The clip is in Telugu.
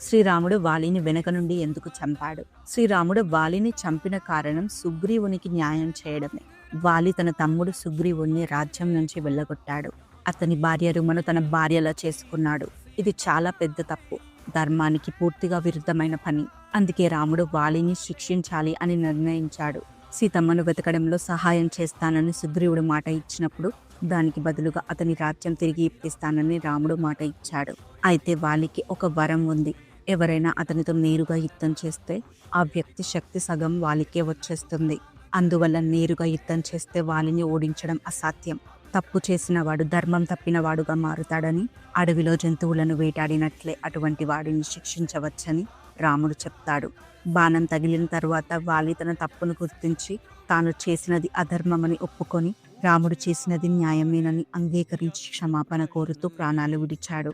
శ్రీరాముడు వాలిని వెనక నుండి ఎందుకు చంపాడు? శ్రీరాముడు వాలిని చంపిన కారణం సుగ్రీవునికి న్యాయం చేయడమే. వాలి తన తమ్ముడు సుగ్రీవుణ్ణి రాజ్యం నుంచి వెళ్ళగొట్టాడు. అతని భార్య రుమను తన భార్యలా చేసుకున్నాడు. ఇది చాలా పెద్ద తప్పు, ధర్మానికి పూర్తిగా విరుద్ధమైన పని. అందుకే రాముడు వాలిని శిక్షించాలి అని నిర్ణయించాడు. సీతమ్మను వెతకడంలో సహాయం చేస్తానని సుగ్రీవుడు మాట ఇచ్చినప్పుడు దానికి బదులుగా అతని రాజ్యం తిరిగి ఇప్పిస్తానని రాముడు మాట ఇచ్చాడు. అయితే వాలికి ఒక వరం ఉంది. ఎవరైనా అతనితో నేరుగా యుద్ధం చేస్తే ఆ వ్యక్తి శక్తి సగం వాలికే వచ్చేస్తుంది. అందువల్ల నేరుగా యుద్ధం చేస్తే వాలిని ఓడించడం అసాధ్యం. తప్పు చేసిన వాడు ధర్మం తప్పిన వాడుగా మారుతాడని, అడవిలో జంతువులను వేటాడినట్లే అటువంటి వాడిని శిక్షించవచ్చని రాముడు చెప్తాడు. బాణం తగిలిన తరువాత వాలి తన తప్పును గుర్తించి తాను చేసినది అధర్మమని ఒప్పుకొని రాముడు చేసినది న్యాయమేనని అంగీకరించి క్షమాపణ కోరుతూ ప్రాణాలు విడిచాడు.